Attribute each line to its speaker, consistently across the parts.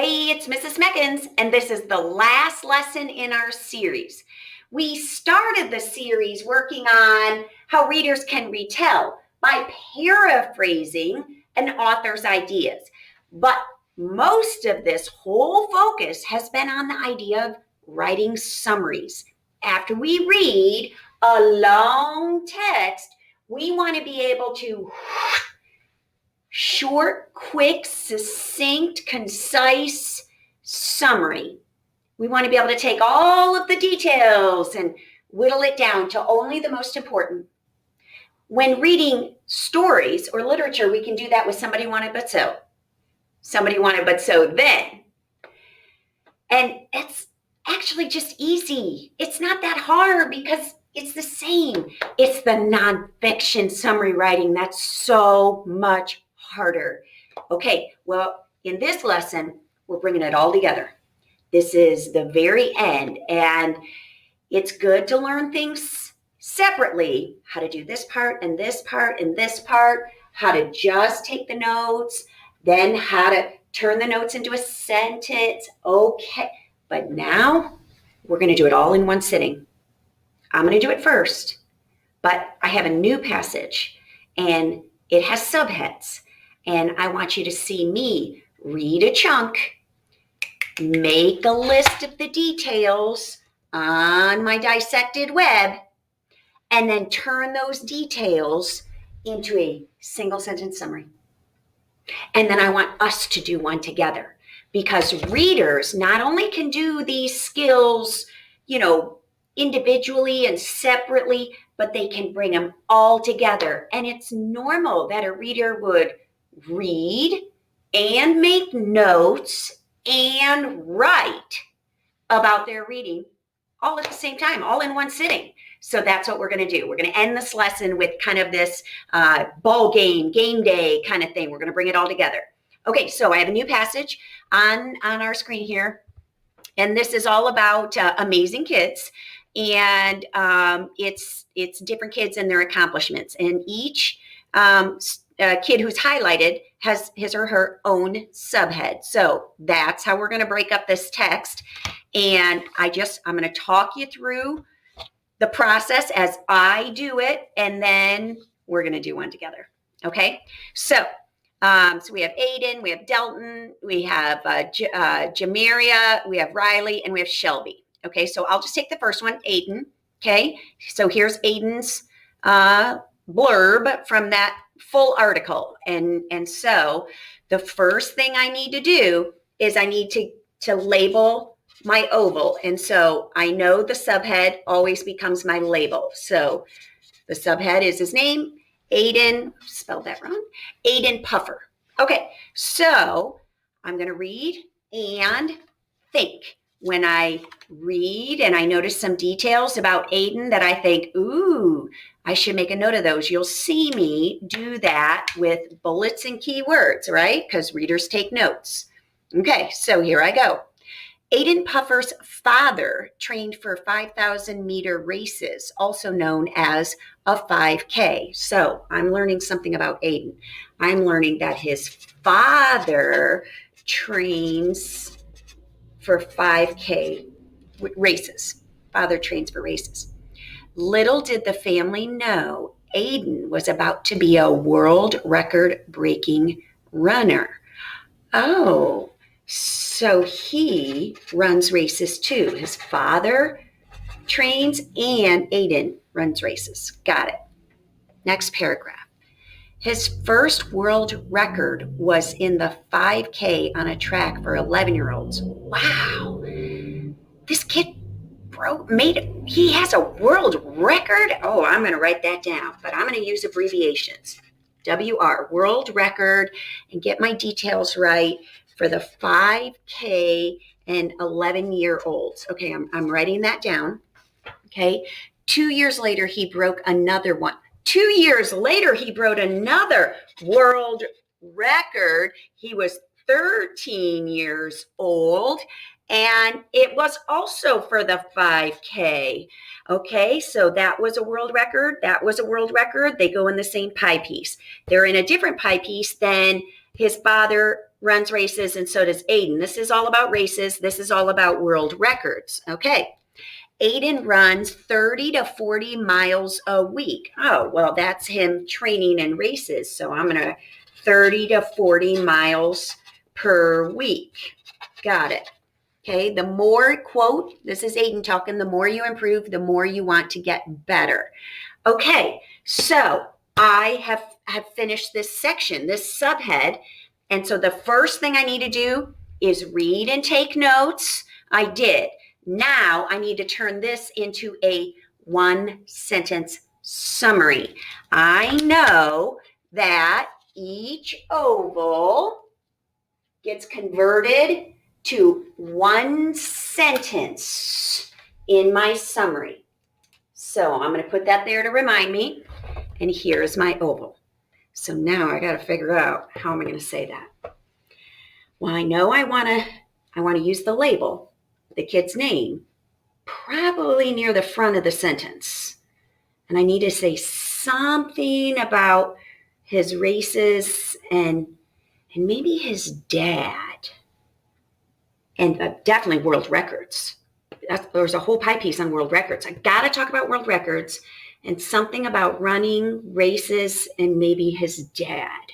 Speaker 1: Hey, it's Mrs. Meckins, and this is the last lesson in our series. We started the series working on how readers can retell by paraphrasing an author's ideas. But most of this whole focus has been on the idea of writing summaries. After we read a long text, we want to be able to short, quick, succinct, concise summary. We want to be able to take all of the details and whittle it down to only the most important. When reading stories or literature, we can do that with Somebody Wanted But So. Somebody Wanted But So Then. And it's actually just easy. It's not that hard because it's the same. It's the nonfiction summary writing that's so much harder. Okay, well, in this lesson, we're bringing it all together. This is the very end, and it's good to learn things separately, how to do this part and this part and this part, how to just take the notes, then how to turn the notes into a sentence. Okay, but now we're going to do it all in one sitting. I'm going to do it first, but I have a new passage, and it has subheads. And I want you to see me read a chunk, make a list of the details on my dissected web, and then turn those details into a single sentence summary. And then I want us to do one together, because readers not only can do these skills, individually and separately, but they can bring them all together. And it's normal that a reader would read and make notes and write about their reading all at the same time, all in one sitting. So that's what we're going to do. We're going to end this lesson with kind of this ball game day kind of thing. We're going to bring it all together. Okay, so I have a new passage on our screen here. And this is all about amazing kids. And it's different kids and their accomplishments. And each kid who's highlighted has his or her own subhead. So that's how we're going to break up this text. And I'm going to talk you through the process as I do it, and then we're going to do one together. Okay? So we have Aiden, we have Delton, we have Jamaria, we have Riley, and we have Shelby. Okay, so I'll just take the first one, Aiden. Okay, so here's Aiden's blurb from that full article. And so the first thing I need to do is I need to label my oval. And so I know the subhead always becomes my label. So the subhead is his name, Aiden, spelled that wrong, Aiden Puffer. Okay, so I'm going to read and think. When I read and I notice some details about Aiden that I think, ooh, I should make a note of those. You'll see me do that with bullets and keywords, right? Because readers take notes. Okay, so here I go. Aiden Puffer's father trained for 5,000 meter races, also known as a 5K. So I'm learning something about Aiden. I'm learning that his father trains for 5K races. Father trains for races. Little did the family know Aiden was about to be a world record breaking runner. Oh, so he runs races too. His father trains and Aiden runs races. Got it. Next paragraph. His first world record was in the 5K on a track for 11-year-olds. Wow. This kid he has a world record? Oh, I'm going to write that down, but I'm going to use abbreviations. WR, world record, and get my details right for the 5K and 11-year-olds. Okay, I'm writing that down. Okay. 2 years later, he broke another one. 2 years later, he broke another world record. He was 13 years old, and it was also for the 5K. Okay, so that was a world record. That was a world record. They go in the same pie piece. They're in a different pie piece than his father runs races, and so does Aiden. This is all about races. This is all about world records. Okay. Aiden runs 30 to 40 miles a week. Oh, well, that's him training in races. So I'm going to 30 to 40 miles per week. Got it. Okay, the more, quote, this is Aiden talking, the more you improve, the more you want to get better. Okay, so I have finished this section, this subhead. And so the first thing I need to do is read and take notes. I did. Now I need to turn this into a one-sentence summary. I know that each oval gets converted to one sentence in my summary. So I'm going to put that there to remind me. And here's my oval. So now I got to figure out, how am I going to say that? Well, I know I want to use the label, the kid's name, probably near the front of the sentence. And I need to say something about his races and maybe his dad. And definitely world records. There's a whole pie piece on world records. I got to talk about world records and something about running, races, and maybe his dad.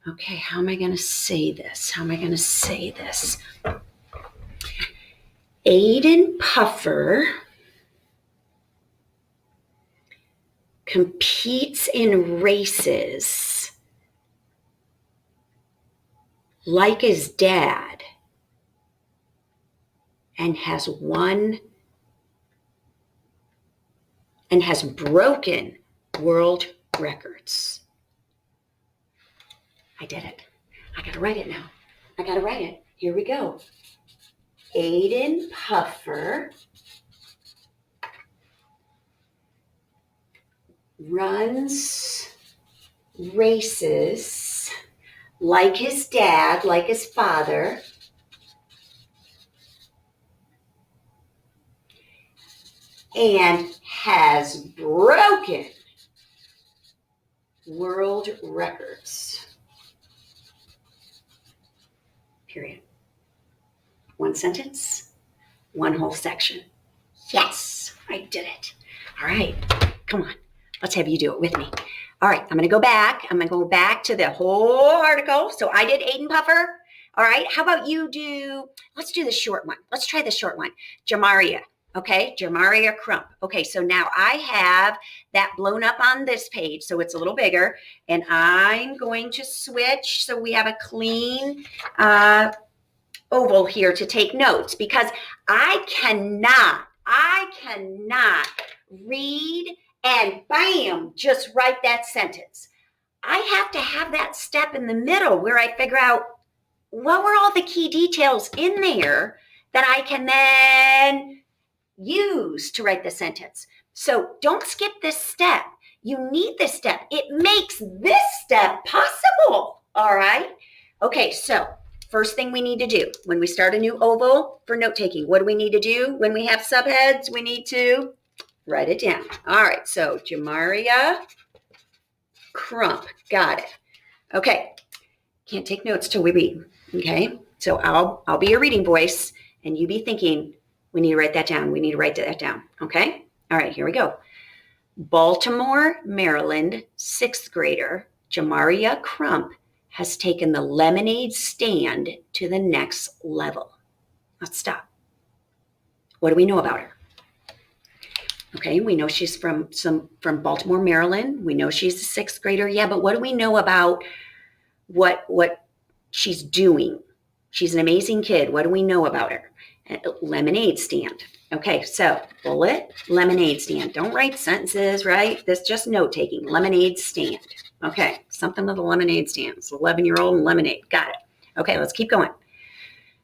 Speaker 1: Okay, how am I going to say this? Aiden Puffer competes in races like his dad and has broken world records. I did it. I got to write it now. Here we go. Aiden Puffer runs races like his dad, like his father, and has broken world records. Period. One sentence, one whole section. Yes, I did it. All right, come on. Let's have you do it with me. All right, I'm going to go back. To the whole article. So I did Aiden Puffer. All right, how about you do, let's do the short one. Let's try the short one. Jamaria. Okay, Jamaria Crump. Okay, so now I have that blown up on this page, so it's a little bigger, and I'm going to switch so we have a clean oval here to take notes, because I cannot read and bam, just write that sentence. I have to have that step in the middle where I figure out what were all the key details in there that I can then use to write the sentence. So don't skip this step. You need this step. It makes this step possible. All right. Okay. So first thing we need to do when we start a new oval for note taking, what do we need to do? When we have subheads, we need to write it down. All right. So Jamaria Crump. Got it. Okay. Can't take notes till we read. Okay. So I'll be your reading voice and you be thinking, we need to write that down. Okay? All right, here we go. Baltimore, Maryland, 6th grader Jamaria Crump has taken the lemonade stand to the next level. Let's stop. What do we know about her? Okay, we know she's from Baltimore, Maryland. We know she's a 6th grader. Yeah, but what do we know about what she's doing? She's an amazing kid. What do we know about her? Lemonade stand. Okay, so bullet, lemonade stand. Don't write sentences, right? That's just note taking. Lemonade stand. Okay, something with a lemonade stand. It's 11-year-old and lemonade. Got it. Okay, let's keep going.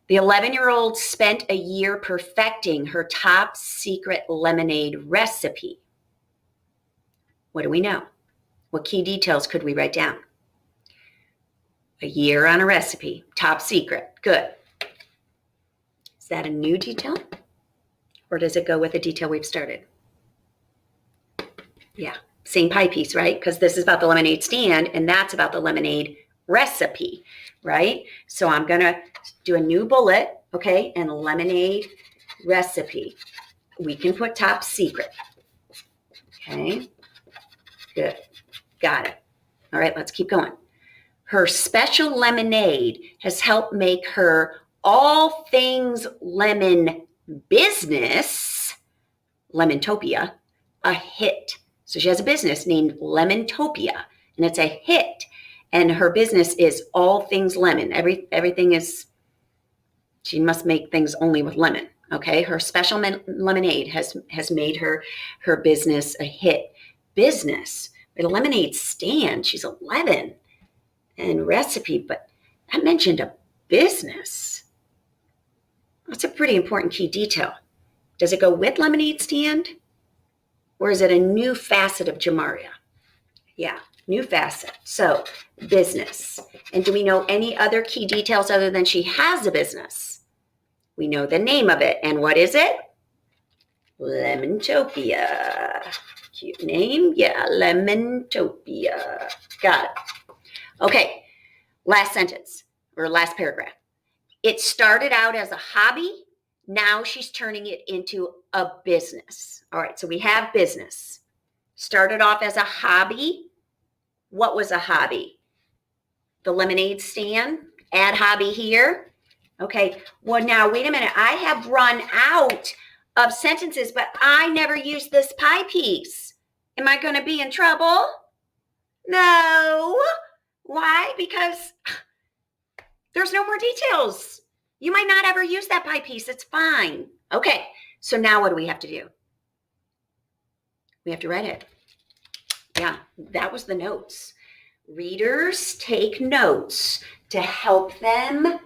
Speaker 1: The 11-year-old spent a year perfecting her top secret lemonade recipe. What do we know? What key details could we write down? A year on a recipe. Top secret. Good. Is that a new detail? Or does it go with the detail we've started? Yeah, same pie piece, right? Because this is about the lemonade stand and that's about the lemonade recipe, right? So I'm going to do a new bullet, okay, and lemonade recipe. We can put top secret. Okay, good. Got it. All right, let's keep going. Her special lemonade has helped make her all things lemon business, Lemontopia, a hit. So she has a business named Lemontopia, and it's a hit. And her business is all things lemon. Everything is, she must make things only with lemon. Okay, her special lemonade has made her business a hit. Business, with a lemonade stand. She's 11, and recipe, but that mentioned a business. That's a pretty important key detail. Does it go with lemonade stand, or is it a new facet of Jamaria? Yeah, new facet. So business. And do we know any other key details other than she has a business? We know the name of it. And what is it? Lemontopia. Cute name. Yeah, Lemontopia. Got it. Okay, last sentence or last paragraph. It started out as a hobby. Now she's turning it into a business. All right, so we have business. Started off as a hobby. What was a hobby? The lemonade stand. Add hobby here. Okay, well now, wait a minute. I have run out of sentences, but I never used this pie piece. Am I going to be in trouble? No. Why? Because there's no more details. You might not ever use that pie piece. It's fine. Okay, so now what do we have to do? We have to write it. Yeah, that was the notes. Readers take notes to help them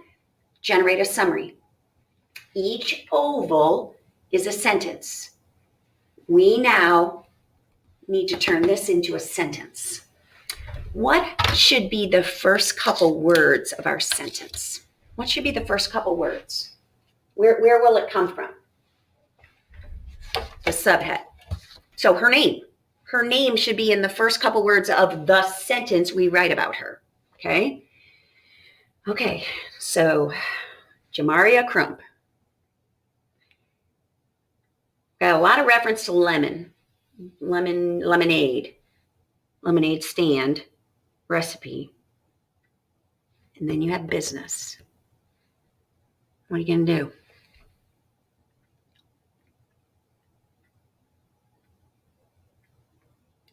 Speaker 1: generate a summary. Each oval is a sentence. We now need to turn this into a sentence. What should be the first couple words of our sentence? What should be the first couple words? Where will it come from? The subhead. So her name. Her name should be in the first couple words of the sentence we write about her. Okay? Okay, so Jamaria Crump. Got a lot of reference to lemonade, lemonade stand, recipe, and then you have business. What are you going to do?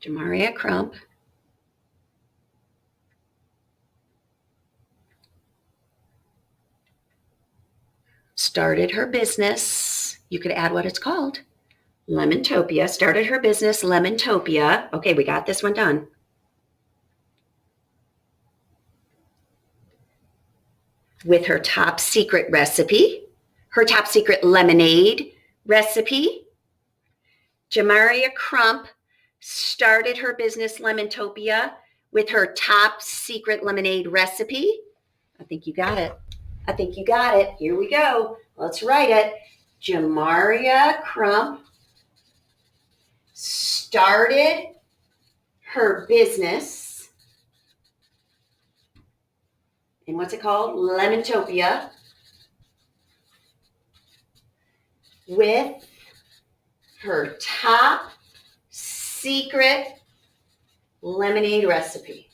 Speaker 1: Jamaria Crump started her business. You could add what it's called. Lemontopia. Started her business, Lemontopia. Okay, we got this one done. With her top secret recipe, her top secret lemonade recipe. Jamaria Crump started her business, Lemontopia, with her top secret lemonade recipe. I think you got it. I think you got it. Here we go. Let's write it. Jamaria Crump started her business, and what's it called? Lemontopia, with her top secret lemonade recipe.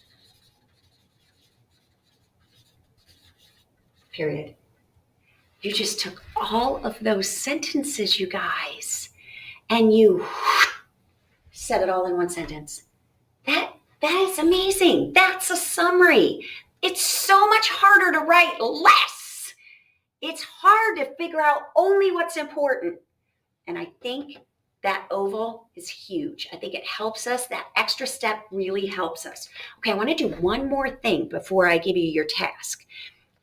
Speaker 1: Period. You just took all of those sentences, you guys, and you said it all in one sentence. That is amazing. That's a summary. It's so much harder to write less. It's hard to figure out only what's important. And I think that oval is huge. I think it helps us. That extra step really helps us. Okay, I want to do one more thing before I give you your task.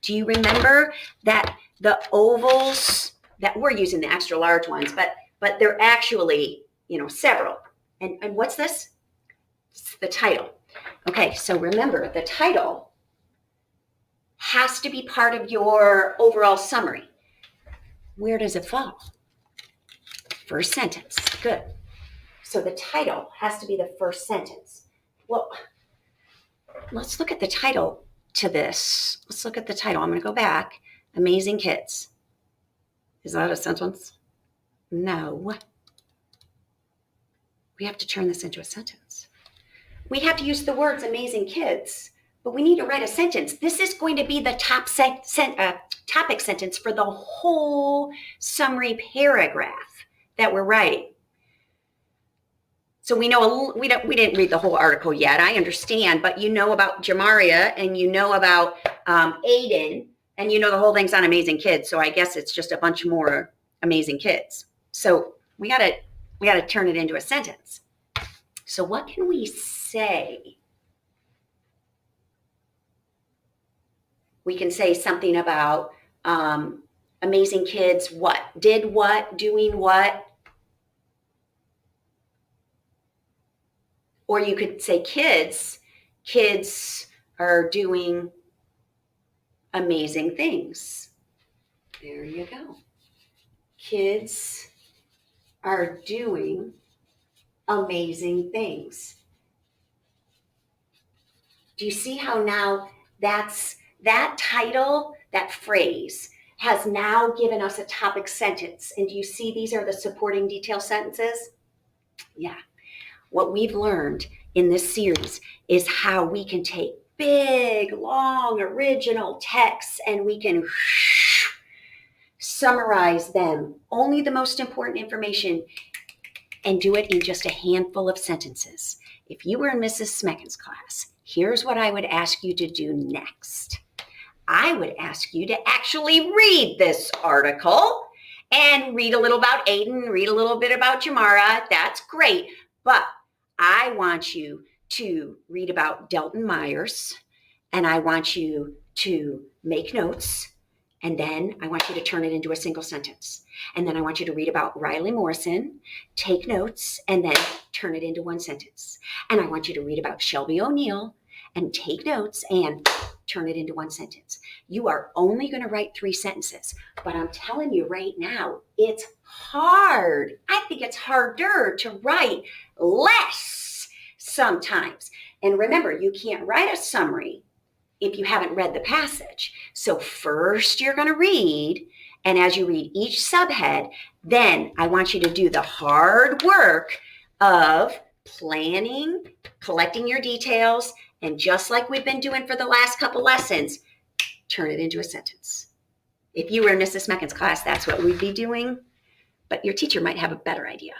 Speaker 1: Do you remember that the ovals that we're using, the extra large ones, but they're actually, several. And what's this? It's the title. Okay, so remember, the title has to be part of your overall summary. Where does it fall? First sentence. Good. So the title has to be the first sentence. Well, let's look at the title to this. Let's look at the title. I'm going to go back. Amazing Kids. Is that a sentence? No. We have to turn this into a sentence. We have to use the words amazing kids, but we need to write a sentence. This is going to be the topic sentence for the whole summary paragraph that we're writing. So we know we didn't read the whole article yet. I understand, but you know about Jamaria and you know about Aiden, and you know the whole thing's on amazing kids. So I guess it's just a bunch more amazing kids. So we gotta turn it into a sentence. So what can we say? We can say something about amazing kids, what, did what, doing what. Or you could say kids are doing amazing things. There you go. Kids are doing amazing things. Do you see how now that title, that phrase, has now given us a topic sentence? And do you see these are the supporting detail sentences? Yeah. What we've learned in this series is how we can take big, long, original texts and we can summarize them, only the most important information, and do it in just a handful of sentences. If you were in Mrs. Smecken's class, here's what I would ask you to do next. I would ask you to actually read this article and read a little about Aiden, read a little bit about Jamara. That's great. But I want you to read about Delton Myers, and I want you to make notes, and then I want you to turn it into a single sentence. And then I want you to read about Riley Morrison, take notes, and then turn it into one sentence. And I want you to read about Shelby O'Neill and take notes and turn it into one sentence. You are only going to write 3 sentences, but I'm telling you right now, it's hard. I think it's harder to write less sometimes. And remember, you can't write a summary if you haven't read the passage. So first you're going to read, and as you read each subhead, then I want you to do the hard work of planning, collecting your details, and just like we've been doing for the last couple lessons, turn it into a sentence. If you were in Mrs. Smecken's class, that's what we'd be doing, but your teacher might have a better idea.